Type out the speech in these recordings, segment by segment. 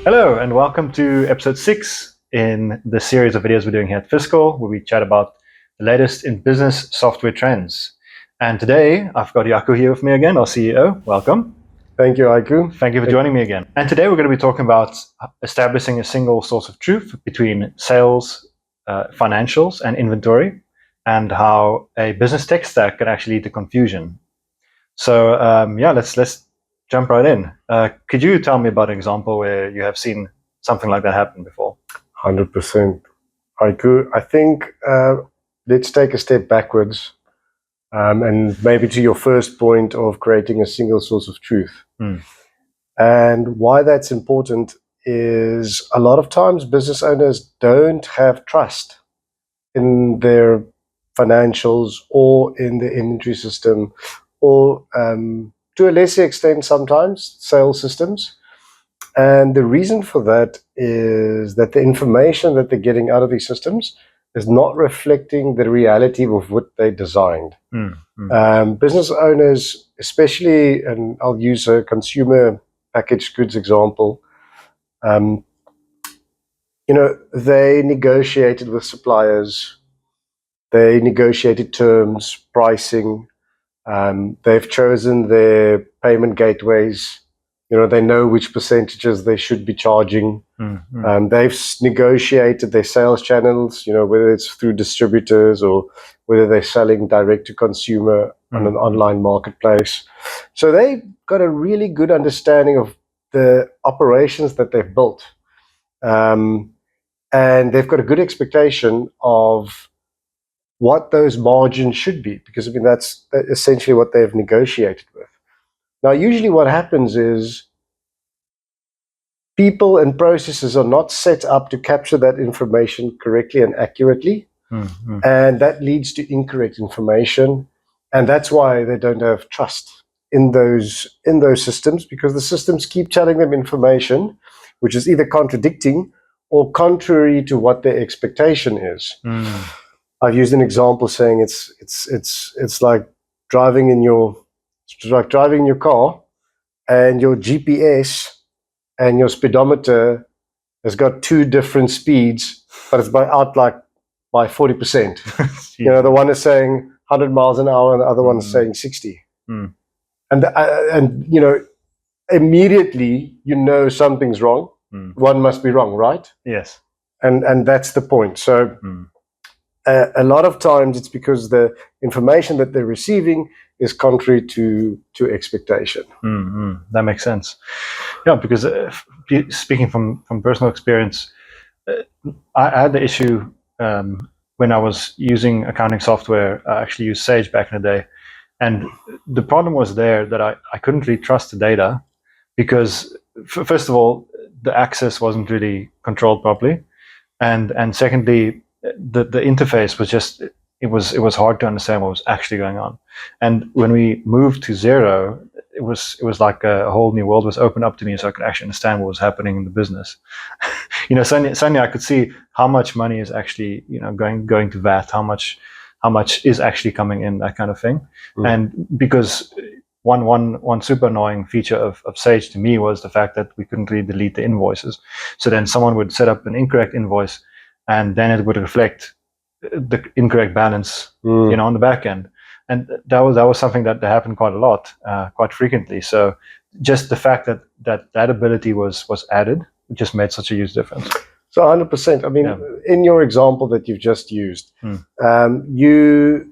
Hello, and welcome to episode 6 in the series of videos we're doing here at Fiskal, where we chat about the latest in business software trends. And today, I've got Jaco here with me again, our CEO. Welcome. Thank you, Aiku. Thank you for joining me again. And today, we're going to be talking about establishing a single source of truth between sales, financials, and inventory, and how a business tech stack can actually lead to confusion. So, let's jump right in. Could you tell me about an example where you have seen something like that happen before? 100%. Aiku, I think let's take a step backwards and maybe to your first point of creating a single source of truth. And why that's important is a lot of times business owners don't have trust in their financials or in the inventory system or to a lesser extent sometimes sales systems. And the reason for that is that the information that they're getting out of these systems is not reflecting the reality of what they designed. Business owners, especially, and I'll use a consumer packaged goods example, they negotiated with suppliers, they negotiated terms, pricing, they've chosen their payment gateways. They know which percentages they should be charging. They've negotiated their sales channels, whether it's through distributors or whether they're selling direct to consumer on an online marketplace. So they've got a really good understanding of the operations that they've built. And they've got a good expectation of what those margins should be, because that's essentially what they've negotiated with. Now, usually what happens is people and processes are not set up to capture that information correctly and accurately, and that leads to incorrect information, and that's why they don't have trust in those systems, because the systems keep telling them information which is either contradicting or contrary to what their expectation is. I've used an example saying it's like driving in your car, and your GPS and your speedometer has got two different speeds, but it's by 40%. The one is saying 100 miles an hour, and the other one is saying 60. And immediately something's wrong. One must be wrong, right? Yes. And that's the point. So a lot of times it's because the information that they're receiving is contrary to expectation. That makes sense. Yeah, because speaking from personal experience, I had the issue when I was using accounting software. I actually used Sage back in the day, and the problem was there that I couldn't really trust the data, because first of all, the access wasn't really controlled properly, and secondly, the interface was just, it was hard to understand what was actually going on. And when we moved to Xero, it was like a whole new world was opened up to me, so I could actually understand what was happening in the business. Suddenly I could see how much money is actually going to VAT, how much is actually coming in, that kind of thing. And because one super annoying feature of Sage to me was the fact that we couldn't really delete the invoices. So then someone would set up an incorrect invoice, and then it would reflect the incorrect balance, on the back end. And that was something that happened quite a lot, quite frequently. So just the fact that ability was added just made such a huge difference. So 100%. I mean, in your example that you've just used, you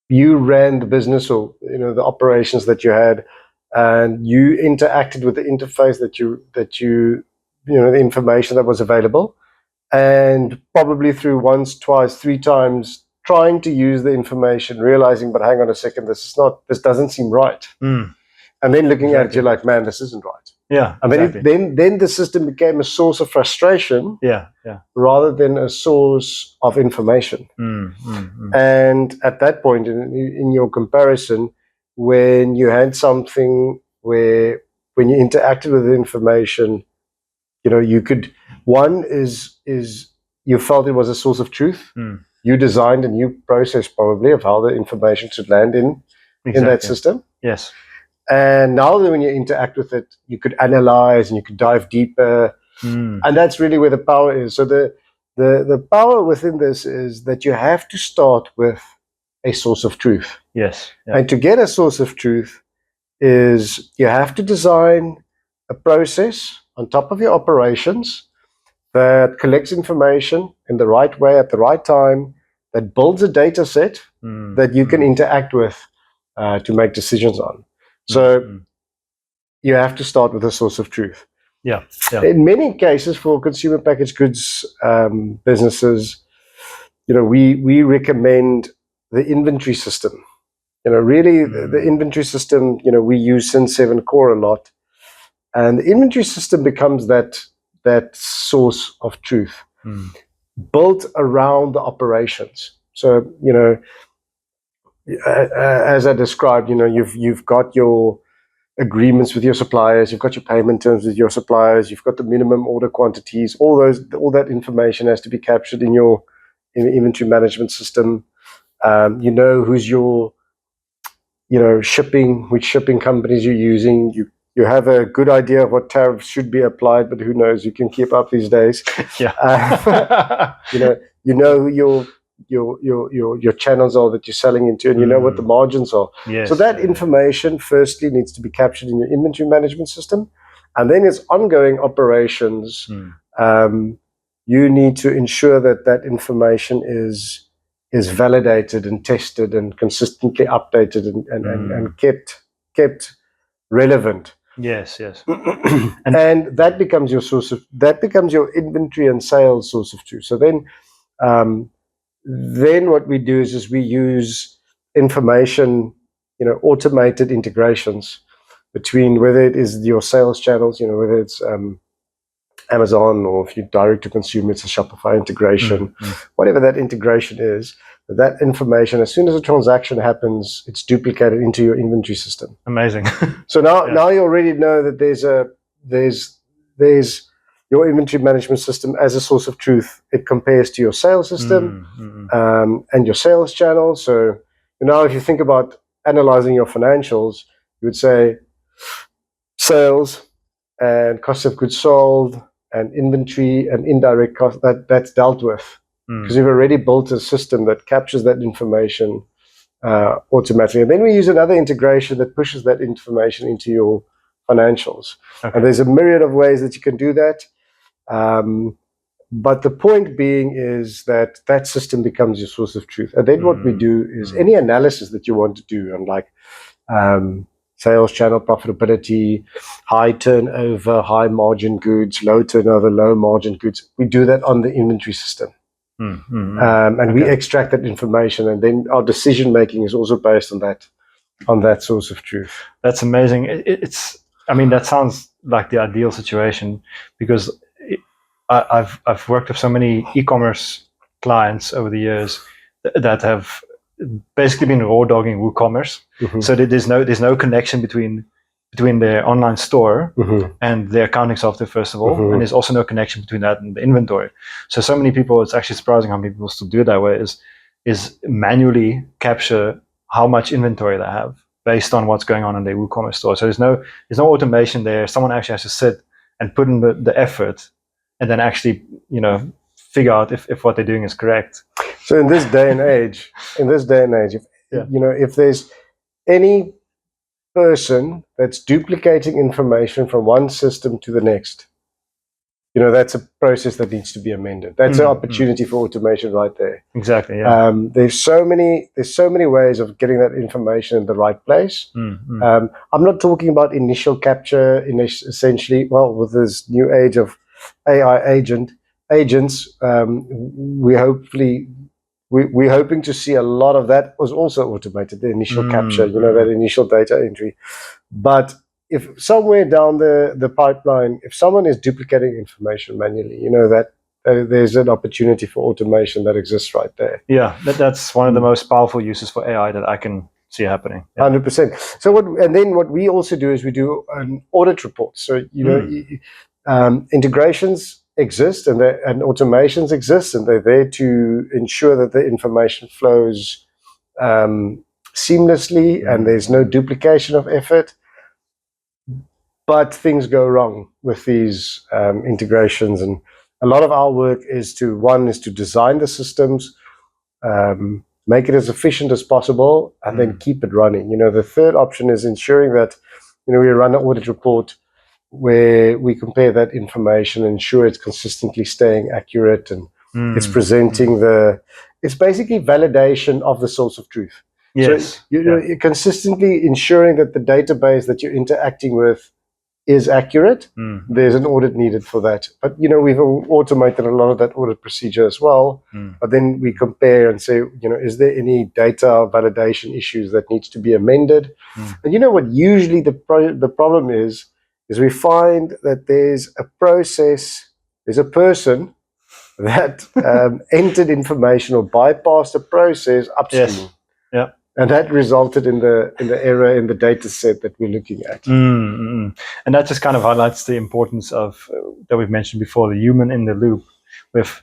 ran the business, or the operations that you had, and you interacted with the interface that you the information that was available, and probably through once, twice, 3 times trying to use the information, realizing, but hang on a second, this doesn't seem right. And then looking at it, you're like, man, this isn't right. Yeah. And then the system became a source of frustration, rather than a source of information. And at that point in your comparison, when you had something where when you interacted with the information, you could, one is you felt it was a source of truth. You designed a new process probably of how the information should land in that system. Yes. And now that when you interact with it, you could analyze and you could dive deeper. And that's really where the power is. So the power within this is that you have to start with a source of truth. Yes. Yeah. And to get a source of truth is you have to design a process on top of your operations that collects information in the right way at the right time, that builds a data set that you can interact with to make decisions on. So you have to start with a source of truth. Yeah. In many cases, for consumer packaged goods businesses, we recommend the inventory system. Really, the inventory system. We use Cin7 Core a lot, and the inventory system becomes that source of truth, built around the operations. So as I described, you've got your agreements with your suppliers, you've got your payment terms with your suppliers, you've got the minimum order quantities. All that information has to be captured in the inventory management system. Who's your shipping, which shipping companies you're using. You have a good idea of what tariffs should be applied, but who knows? You can keep up these days. Yeah. Who your channels are that you're selling into, and you know what the margins are. Yes. So that information firstly needs to be captured in your inventory management system, and then its ongoing operations. You need to ensure that information is validated and tested and consistently updated and kept relevant. Yes. And that becomes your inventory and sales source of truth. So then what we do is we use information, automated integrations between, whether it is your sales channels, whether it's Amazon, or if you direct to consumer, it's a Shopify integration, whatever that integration is. That information, as soon as a transaction happens, it's duplicated into your inventory system. Amazing. So now you already know that there's your inventory management system as a source of truth. It compares to your sales system and your sales channel. So now if you think about analyzing your financials, you would say sales and cost of goods sold and inventory and indirect cost, that's dealt with. Because you've already built a system that captures that information automatically. And then we use another integration that pushes that information into your financials. Okay. And there's a myriad of ways that you can do that. But the point being is that system becomes your source of truth. And then what we do is any analysis that you want to do on like sales channel profitability, high turnover, high margin goods, low turnover, low margin goods, we do that on the inventory system. And we extract that information, and then our decision making is also based on that source of truth. That's amazing. That sounds like the ideal situation, because I've worked with so many e-commerce clients over the years that have basically been raw dogging WooCommerce. So there's no connection between their online store and their accounting software, first of all, and there's also no connection between that and the inventory. So many people, it's actually surprising how many people still do it that way, is manually capture how much inventory they have based on what's going on in their WooCommerce store. So there's no automation there. Someone actually has to sit and put in the effort, and then actually figure out if what they're doing is correct. So in this day and age, if there's any person that's duplicating information from one system to the next, that's a process that needs to be amended. That's an opportunity for automation right there. Exactly. Yeah. There's so many ways of getting that information in the right place. I'm not talking about initial capture. Essentially, with this new age of AI agents, we're hoping to see a lot of that was also automated. The initial capture, that initial data entry. But if somewhere down the pipeline, if someone is duplicating information manually, that there's an opportunity for automation that exists right there. Yeah, that's one of the most powerful uses for AI that I can see happening. 100%. So what we also do is we do an audit report. So integrations exist and automations exist, and they're there to ensure that the information flows seamlessly and there's no duplication of effort. but things go wrong with these integrations, and a lot of our work is to design the systems, make it as efficient as possible, and then keep it running. The third option is ensuring that we run an audit report where we compare that information, ensure it's consistently staying accurate, and it's presenting it's basically validation of the source of truth. Yes. So you're consistently ensuring that the database that you're interacting with is accurate. There's an audit needed for that. But we've automated a lot of that audit procedure as well. But then we compare and say, is there any data validation issues that needs to be amended? And what usually the problem is we find that there's a person that entered information or bypassed a process upstream. Yes. Yeah. And that resulted in the error in the data set that we're looking at. And that just kind of highlights the importance of, that we've mentioned before, the human in the loop. With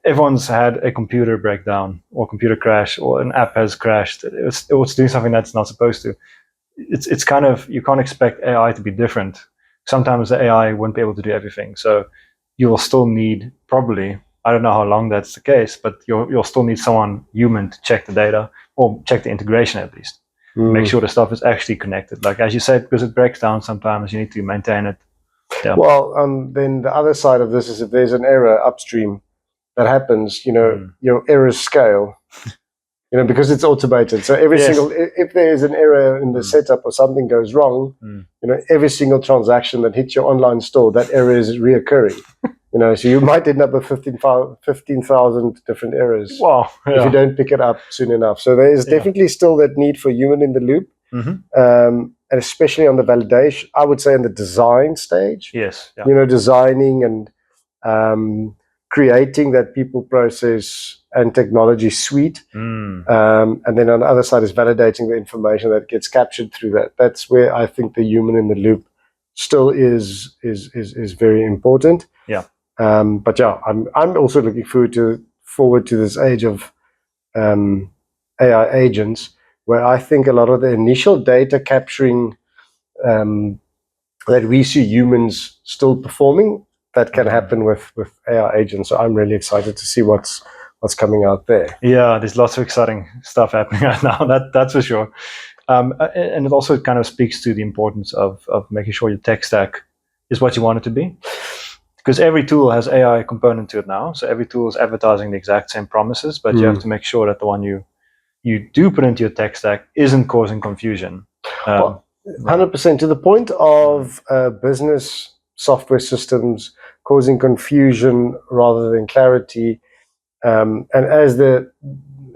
everyone's had a computer breakdown or computer crash, or an app has crashed. It's doing something that's not supposed to. It's kind of, you can't expect AI to be different. Sometimes the AI won't be able to do everything. So you will still need, probably, I don't know how long that's the case, but you'll still need someone human to check the data, or check the integration at least. Make sure the stuff is actually connected. Like, as you said, because it breaks down sometimes, you need to maintain it. Yeah. Well, then the other side of this is, if there's an error upstream that happens, your errors scale, because it's automated. So every single, if there is an error in the setup or something goes wrong, every single transaction that hits your online store, that error is reoccurring. So you might end up with 15,000 different errors. Wow. If you don't pick it up soon enough. So there is definitely still that need for human in the loop, and especially on the validation, I would say in the design stage. Yes. Yeah. Designing and creating that people, process, and technology suite. And then on the other side is validating the information that gets captured through that. That's where I think the human in the loop still is very important. Yeah. But yeah, I'm also looking forward to this age of AI agents, where I think a lot of the initial data capturing that we see humans still performing, that can happen with AI agents. So I'm really excited to see what's coming out there. Yeah, there's lots of exciting stuff happening right now. That's for sure. And it also kind of speaks to the importance of making sure your tech stack is what you want it to be. Because every tool has AI component to it now. So every tool is advertising the exact same promises, but you have to make sure that the one you do put into your tech stack isn't causing confusion. 100%, to the point of business software systems causing confusion rather than clarity. And as the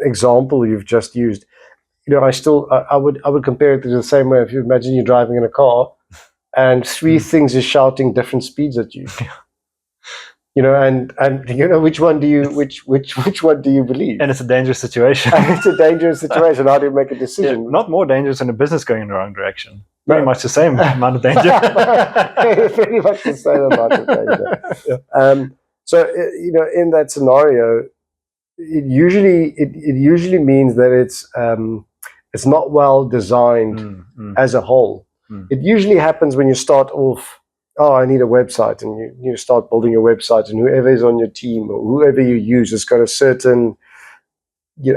example you've just used, I would compare it to the same way. If you imagine you're driving in a car and three things are shouting different speeds at you. And which one do you believe? And it's a dangerous situation. And it's a dangerous situation. How do you make a decision? Yeah, not more dangerous than a business going in the wrong direction. Pretty much the same amount of danger. Pretty much the same amount of danger. Yeah. So in that scenario, it usually means that it's not well designed as a whole. It usually happens when you start off. Oh, I need a website, and you start building your website, and whoever is on your team or whoever you use has got a certain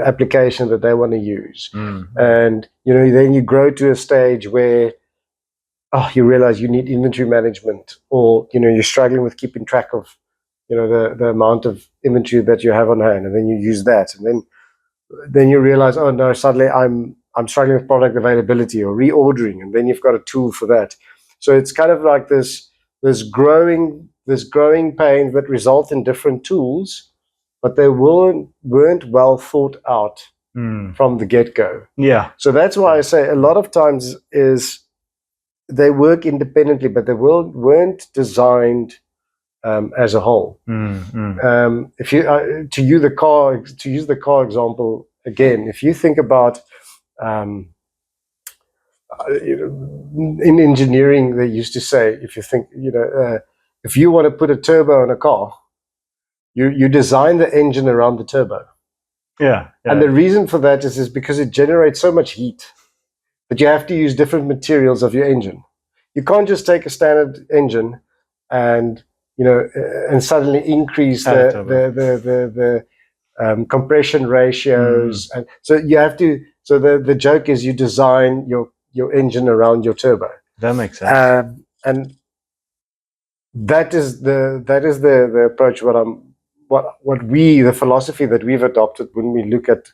application that they want to use, and then you grow to a stage where you realize you need inventory management, or you're struggling with keeping track of the amount of inventory that you have on hand, and then you use that, and then you realize, oh no, suddenly I'm struggling with product availability or reordering, and then you've got a tool for that. So it's kind of like this growing pains that result in different tools, but they weren't well thought out from the get-go. Yeah. So that's why I say a lot of times is they work independently, but they weren't designed as a whole. If you to use the car example again, if you think about in engineering, they used to say, if you think, if you want to put a turbo on a car, you design the engine around the turbo. Yeah. And the reason for that is because it generates so much heat that you have to use different materials of your engine. you can't just take a standard engine and and suddenly increase the compression ratios, and so you have to. So the joke is you design your engine around your turbo. That makes sense. And that is the approach. The philosophy that we've adopted when we look at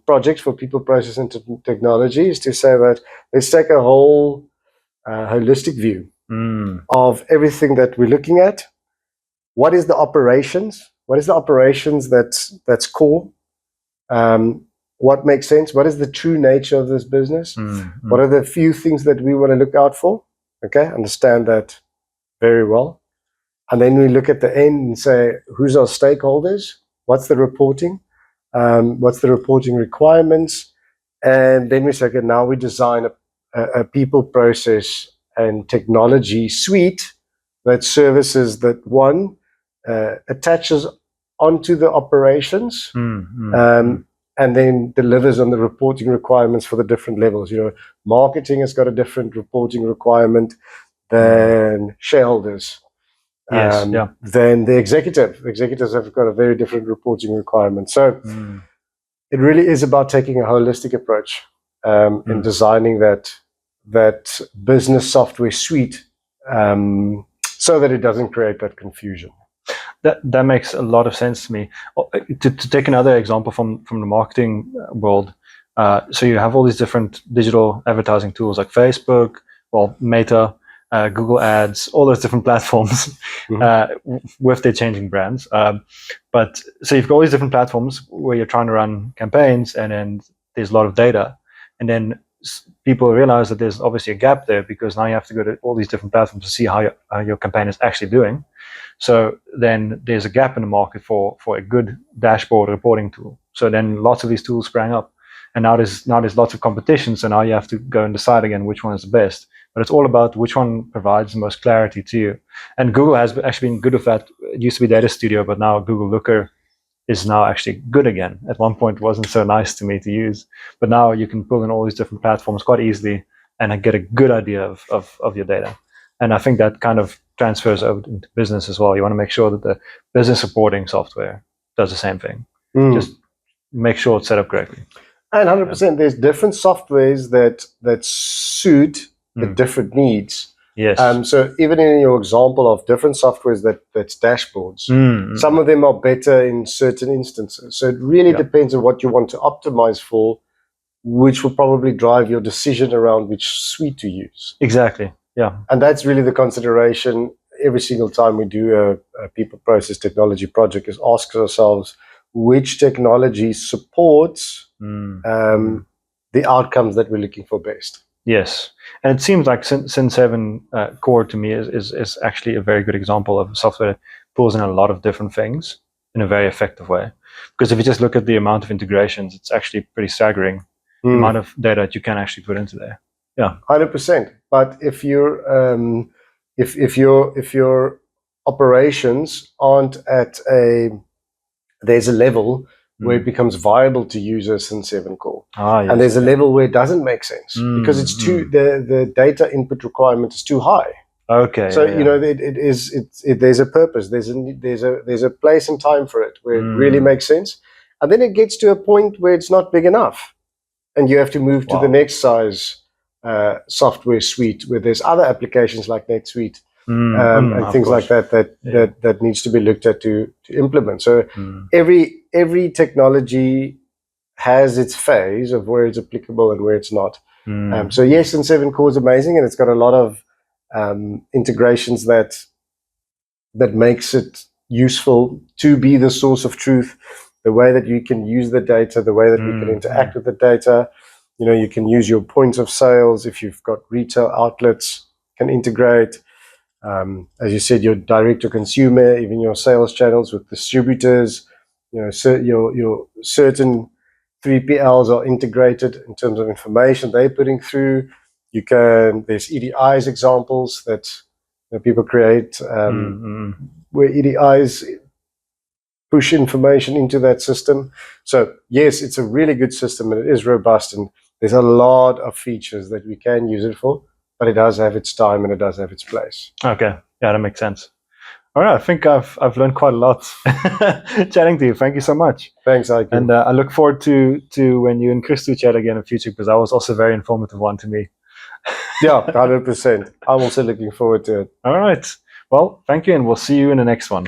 projects for people, process, and technology is to say that let's take a whole holistic view of everything that we're looking at. What is the operations? What is the operations that's core? What makes sense? What is the true nature of this business? What are the few things that we want to look out for? Okay, understand that very well. And then we look at the end and say, who's our stakeholders? What's the reporting? What's the reporting requirements? And then we say, okay, now we design a people, process, and technology suite that services that one attaches onto the operations and then delivers on the reporting requirements for the different levels. Marketing has got a different reporting requirement than shareholders. Then the executives have got a very different reporting requirement. So it really is about taking a holistic approach in designing that business software suite so that it doesn't create that confusion. That makes a lot of sense to me. To take another example from the marketing world, so you have all these different digital advertising tools like Facebook, Meta, Google Ads, all those different platforms with their changing brands. But so you've got all these different platforms where you're trying to run campaigns, and then there's a lot of data, and then people realize that there's obviously a gap there, because now you have to go to all these different platforms to see how your campaign is actually doing. So then there's a gap in the market for a good dashboard reporting tool. So then lots of these tools sprang up, and now there's lots of competition. So now you have to go and decide again which one is the best. But it's all about which one provides the most clarity to you. And Google has actually been good with that. It used to be Data Studio, but now Google Looker is now actually good again. At one point, it wasn't so nice to me to use, but now you can pull in all these different platforms quite easily and get a good idea of your data. And I think that kind of transfers over into business as well. You want to make sure that the business reporting software does the same thing. Just make sure it's set up correctly. And 100%, there's different softwares that suit the different needs. Yes. So even in your example of different softwares that's dashboards, some of them are better in certain instances. So it really depends on what you want to optimize for, which will probably drive your decision around which suite to use. Exactly. Yeah. And that's really the consideration every single time we do a people, process, technology project, is ask ourselves which technology supports the outcomes that we're looking for best. Yes, and it seems like Cin7 Core to me is actually a very good example of software that pulls in a lot of different things in a very effective way. Because if you just look at the amount of integrations, it's actually pretty staggering the amount of data that you can actually put into there. Yeah, 100%. But if you're if your operations aren't at there's a level where it becomes viable to use a Cin7 Core. Yes, and there's a level where it doesn't make sense because it's the data input requirement is too high. Okay. So there's a purpose. There's a place and time for it where it really makes sense, and then it gets to a point where it's not big enough, and you have to move to the next size software suite where there's other applications like NetSuite and things like that needs to be looked at to implement. So every technology has its phase of where it's applicable and where it's not. So yes, Cin7 Core is amazing, and it's got a lot of integrations that makes it useful to be the source of truth, the way that you can use the data, the way that we can interact with the data. You can use your points of sales if you've got retail outlets, can integrate. As you said, your direct to consumer, even your sales channels with distributors. Your certain 3PLs are integrated in terms of information they're putting through. There's EDIs examples that people create where EDIs push information into that system. So yes, it's a really good system and it is robust, and there's a lot of features that we can use it for. but it does have its time and it does have its place. Okay, yeah, that makes sense. All right, I think I've learned quite a lot chatting to you. Thank you so much. Thanks, Ike. And I look forward to when you and Christo chat again in the future, because that was also a very informative one to me. Yeah, 100%. I'm also looking forward to it. All right. Well, thank you, and we'll see you in the next one.